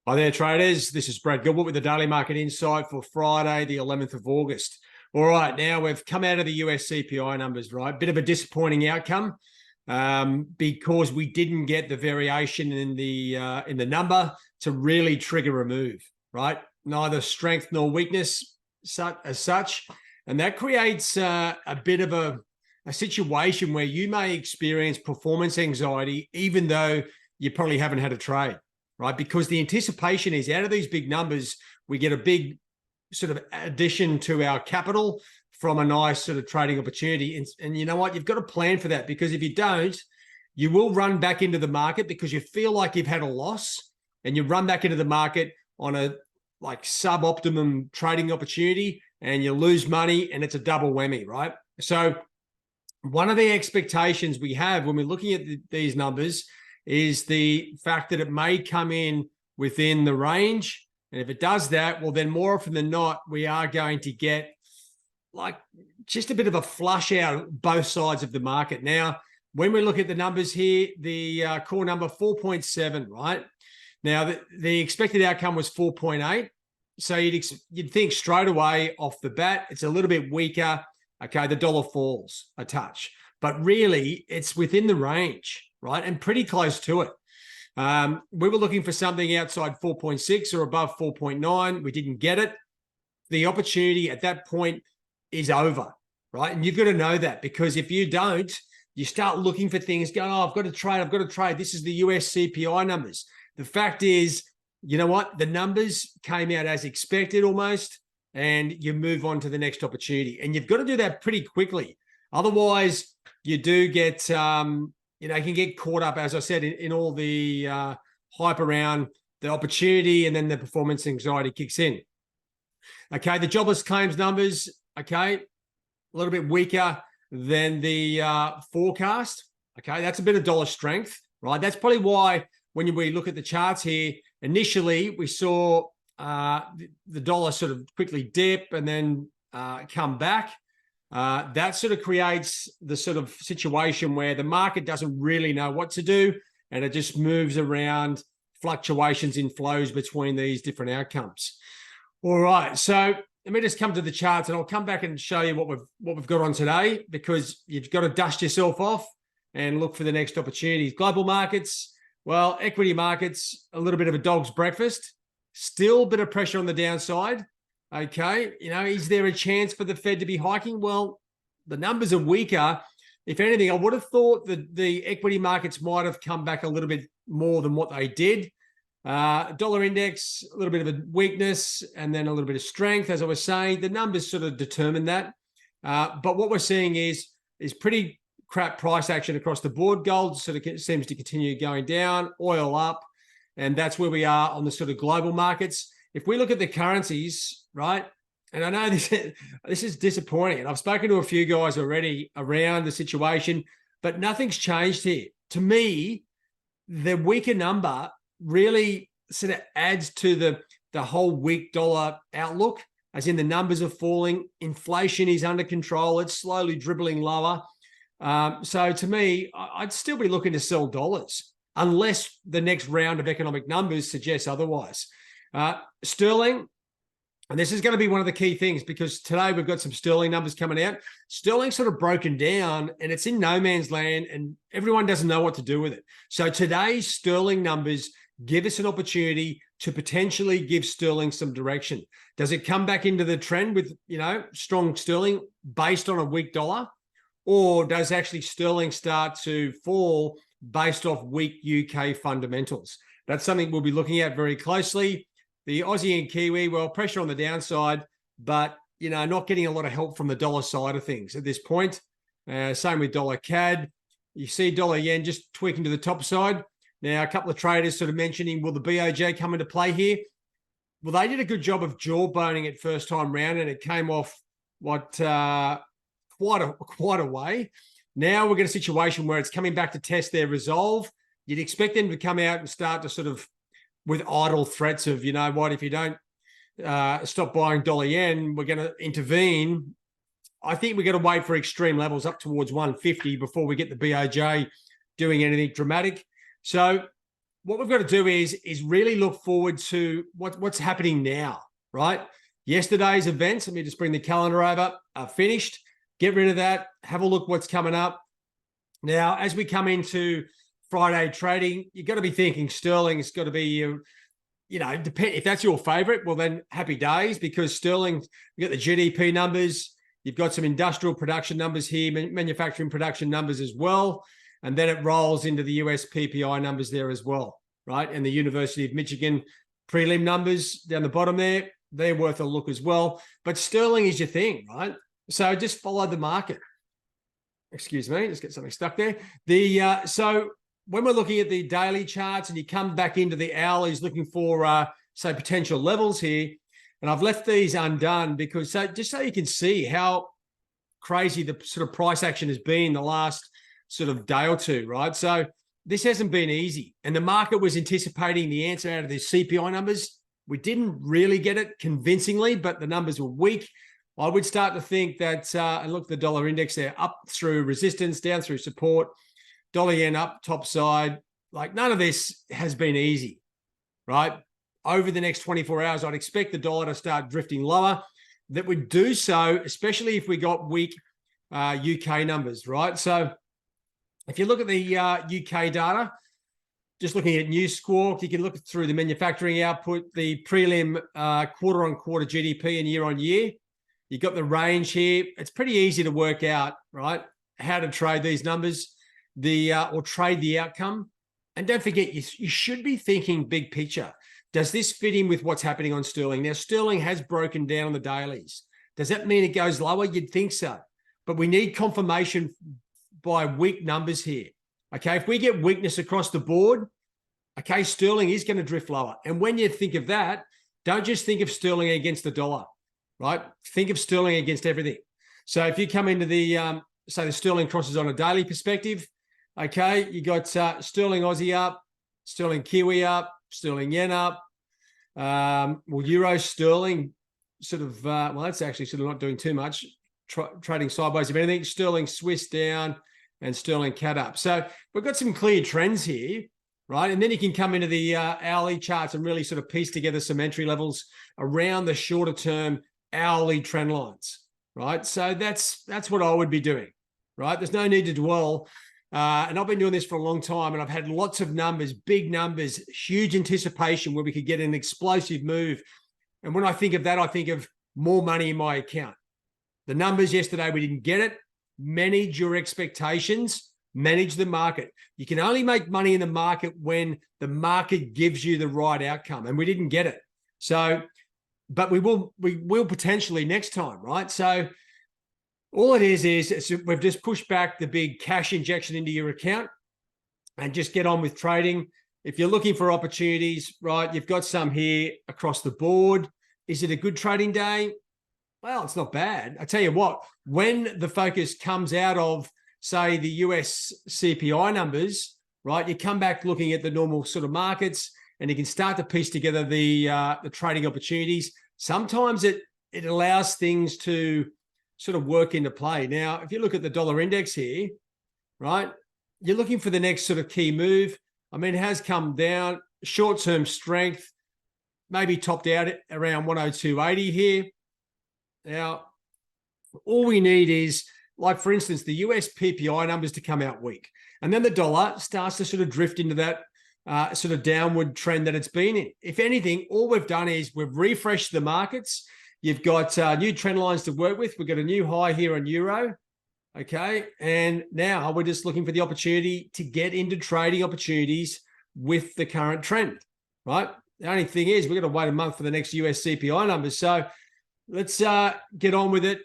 Hi there, traders. This is Brad Gilbert with the Daily Market Insight for Friday, the 11th of August. All right, now we've come out of the US CPI numbers, right? Bit of a disappointing outcome because we didn't get the variation in the number to really trigger a move, right? Neither strength nor weakness as such, and that creates a bit of a situation where you may experience performance anxiety, even though you probably haven't had a trade. Right? Because the anticipation is out of these big numbers, we get a big sort of addition to our capital from a nice sort of trading opportunity. And you know what? You've got to plan for that, because if you don't, you will run back into the market because you feel like you've had a loss, and you run back into the market on a like suboptimum trading opportunity and you lose money, and it's a double whammy, right? So one of the expectations we have when we're looking at these numbers is the fact that it may come in within the range. And if it does that, well, then more often than not, we are going to get like just a bit of a flush out both sides of the market. Now, when we look at the numbers here, the core number 4.7, right? Now, the expected outcome was 4.8. So you'd think straight away off the bat, it's a little bit weaker. Okay, the dollar falls a touch, but really it's within the range, right? And pretty close to it. We were looking for something outside 4.6 or above 4.9. We didn't get it. The opportunity at that point is over, right? And you've got to know that, because if you don't, you start looking for things going, oh, I've got to trade. This is the US CPI numbers. The fact is, you know what? The numbers came out as expected almost, and you move on to the next opportunity. And you've got to do that pretty quickly. Otherwise, you do get, you can get caught up, as I said, in all the hype around the opportunity, and then the performance anxiety kicks in. Okay, the jobless claims numbers, okay, a little bit weaker than the forecast. Okay, that's a bit of dollar strength, right? That's probably why when we look at the charts here, initially we saw the dollar sort of quickly dip and then come back. That sort of creates the sort of situation where the market doesn't really know what to do, and it just moves around, fluctuations in flows between these different outcomes. All right, so let me just come to the charts, and I'll come back and show you what we've got on today, because you've got to dust yourself off and look for the next opportunities. Global markets, well, equity markets, a little bit of a dog's breakfast, still a bit of pressure on the downside. Okay, is there a chance for the Fed to be hiking? Well, the numbers are weaker. If anything, I would have thought that the equity markets might have come back a little bit more than what they did. Dollar index, a little bit of a weakness, and then a little bit of strength. As I was saying, the numbers sort of determine that. But what we're seeing is pretty crap price action across the board. Gold sort of seems to continue going down, oil up, and that's where we are on the sort of global markets. If we look at the currencies, right, and I know this is disappointing, and I've spoken to a few guys already around the situation, but nothing's changed here. To me, the weaker number really sort of adds to the whole weak dollar outlook, as in the numbers are falling, inflation is under control, it's slowly dribbling lower. So to me, I'd still be looking to sell dollars unless the next round of economic numbers suggests otherwise. Sterling, and this is going to be one of the key things, because today we've got some sterling numbers coming out. Sterling's sort of broken down, and it's in no man's land, and everyone doesn't know what to do with it. So today's sterling numbers give us an opportunity to potentially give sterling some direction. Does it come back into the trend with, strong sterling based on a weak dollar? Or does actually sterling start to fall based off weak UK fundamentals? That's something we'll be looking at very closely. The Aussie and Kiwi, well, pressure on the downside, but, not getting a lot of help from the dollar side of things at this point. Same with dollar CAD. You see dollar yen just tweaking to the top side. Now, a couple of traders sort of mentioning, will the BOJ come into play here? Well, they did a good job of jawboning it first time round, and it came off quite a way. Now we're in a situation where it's coming back to test their resolve. You'd expect them to come out and start to sort of, with idle threats of, if you don't stop buying dollar yen, we're going to intervene. I think we're going to wait for extreme levels up towards 150 before we get the BOJ doing anything dramatic. So what we've got to do is really look forward to what's happening now, right? Yesterday's events, let me just bring the calendar over, are finished. Get rid of that. Have a look what's coming up. Now, as we come into Friday trading, you've got to be thinking sterling has got to be, depend if that's your favorite, well then happy days, because sterling, you got the GDP numbers, you've got some industrial production numbers here, manufacturing production numbers as well. And then it rolls into the US PPI numbers there as well, right? And the University of Michigan prelim numbers down the bottom there, they're worth a look as well. But sterling is your thing, right? So just follow the market. Excuse me, just get something stuck there. So when we're looking at the daily charts and you come back into the hourlies looking for, say, potential levels here, and I've left these undone because just so you can see how crazy the sort of price action has been the last sort of day or two, right? So this hasn't been easy. And the market was anticipating the answer out of the CPI numbers. We didn't really get it convincingly, but the numbers were weak. I would start to think that, and look at the dollar index there, up through resistance, down through support, dollar yen up top side. Like none of this has been easy, right? Over the next 24 hours, I'd expect the dollar to start drifting lower. That would do so, especially if we got weak UK numbers, right? So if you look at the UK data, just looking at News Squawk, you can look through the manufacturing output, the prelim quarter-on-quarter GDP and year-on-year. You've got the range here. It's pretty easy to work out, right, how to trade these numbers, or trade the outcome. And don't forget, you should be thinking big picture. Does this fit in with what's happening on sterling? Now, sterling has broken down on the dailies. Does that mean it goes lower? You'd think so. But we need confirmation by weak numbers here. Okay, if we get weakness across the board, okay, sterling is going to drift lower. And when you think of that, don't just think of sterling against the dollar, right? Think of sterling against everything. So if you come into the, say the sterling crosses on a daily perspective, okay, you got sterling Aussie up, sterling Kiwi up, sterling yen up, euro sterling sort of, well, that's actually sort of not doing too much, trading sideways. If anything, sterling Swiss down and sterling CAD up. So we've got some clear trends here, right? And then you can come into the hourly charts and really sort of piece together some entry levels around the shorter term hourly trend lines, right? So that's what I would be doing, right? There's no need to dwell. And I've been doing this for a long time, and I've had lots of numbers, big numbers, huge anticipation where we could get an explosive move. And when I think of that, I think of more money in my account. The numbers yesterday, we didn't get it. Manage your expectations, manage the market. You can only make money in the market when the market gives you the right outcome, and we didn't get it. So, but we will potentially next time, right? So all it is we've just pushed back the big cash injection into your account and just get on with trading. If you're looking for opportunities, right, you've got some here across the board. Is it a good trading day? Well, it's not bad. I tell you what, when the focus comes out of, say, the US CPI numbers, right, you come back looking at the normal sort of markets and you can start to piece together the trading opportunities. Sometimes it allows things to sort of work into play. Now, if you look at the dollar index here, right, you're looking for the next sort of key move. I mean, it has come down, short-term strength, maybe topped out at around 102.80 here. Now, all we need is, like, for instance, the US PPI numbers to come out weak. And then the dollar starts to sort of drift into that sort of downward trend that it's been in. If anything, all we've done is we've refreshed the markets. You've got new trend lines to work with. We've got a new high here on euro. Okay. And now we're just looking for the opportunity to get into trading opportunities with the current trend, right? The only thing is we've got to wait a month for the next US CPI numbers. So let's get on with it.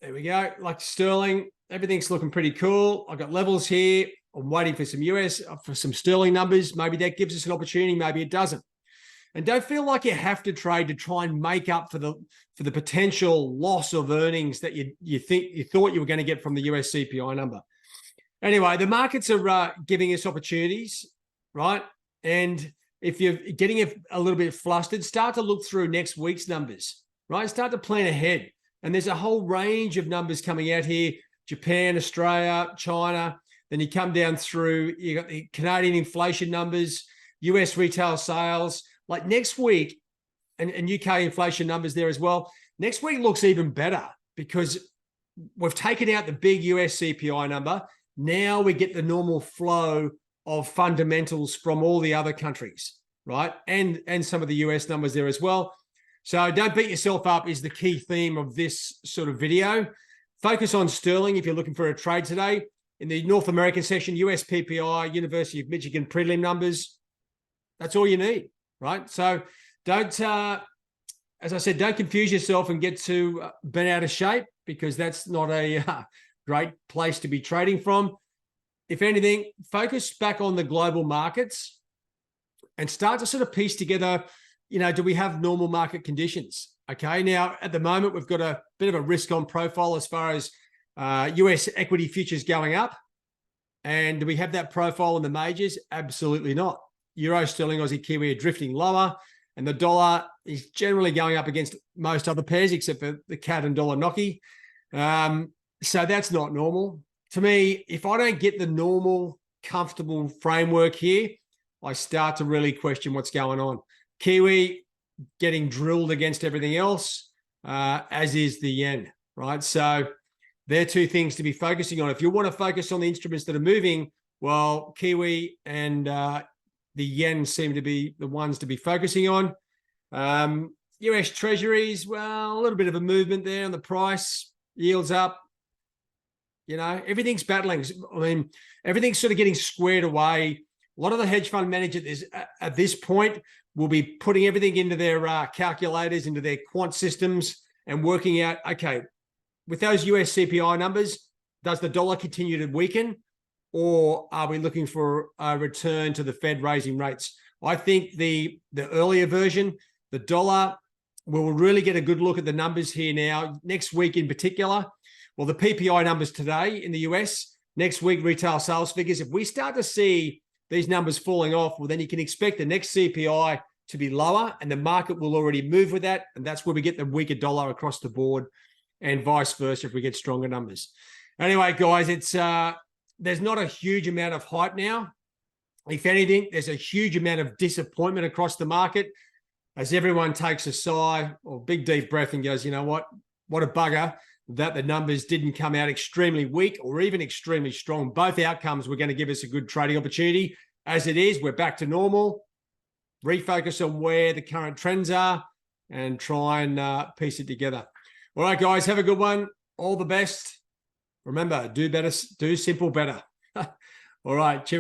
There we go. Like sterling, everything's looking pretty cool. I've got levels here. I'm waiting for some sterling numbers. Maybe that gives us an opportunity. Maybe it doesn't. And don't feel like you have to trade to try and make up for the potential loss of earnings that you thought you were going to get from the US CPI number. Anyway, the markets are giving us opportunities, right? And if you're getting a little bit flustered, start to look through next week's numbers, right? Start to plan ahead. And there's a whole range of numbers coming out here: Japan, Australia, China. Then you come down through, you got the Canadian inflation numbers, US retail sales. Like next week, and UK inflation numbers there as well. Next week looks even better because we've taken out the big US CPI number. Now we get the normal flow of fundamentals from all the other countries, right? And some of the US numbers there as well. So don't beat yourself up is the key theme of this sort of video. Focus on sterling if you're looking for a trade today. In the North American section, US PPI, University of Michigan prelim numbers. That's all you need, right? So don't, as I said, don't confuse yourself and get too bent out of shape because that's not a great place to be trading from. If anything, focus back on the global markets and start to sort of piece together, do we have normal market conditions? Okay, now at the moment, we've got a bit of a risk on profile as far as US equity futures going up. And do we have that profile in the majors? Absolutely not. Euro, sterling, Aussie, Kiwi are drifting lower. And the dollar is generally going up against most other pairs, except for the CAD and dollar Noki. So that's not normal. To me, if I don't get the normal, comfortable framework here, I start to really question what's going on. Kiwi getting drilled against everything else, as is the yen, right? So they're two things to be focusing on. If you want to focus on the instruments that are moving, well, Kiwi and the yen seem to be the ones to be focusing on. US treasuries, well, a little bit of a movement there on the price, yields up. Everything's battling. I mean, everything's sort of getting squared away. A lot of the hedge fund managers at this point will be putting everything into their calculators, into their quant systems and working out, okay, with those US CPI numbers, does the dollar continue to weaken? Or are we looking for a return to the Fed raising rates? I think the earlier version, the dollar, we'll really get a good look at the numbers here now. Next week in particular, well, the PPI numbers today in the US, next week retail sales figures. If we start to see these numbers falling off, well, then you can expect the next CPI to be lower and the market will already move with that. And that's where we get the weaker dollar across the board and vice versa if we get stronger numbers. Anyway, guys, it's there's not a huge amount of hype now. If anything, there's a huge amount of disappointment across the market as everyone takes a sigh or big deep breath and goes, you know what a bugger that the numbers didn't come out extremely weak or even extremely strong. Both outcomes were going to give us a good trading opportunity. As it is, we're back to normal. Refocus on where the current trends are and try and piece it together. All right, guys, have a good one. All the best. Remember, do better, do simple better. All right, cheerio.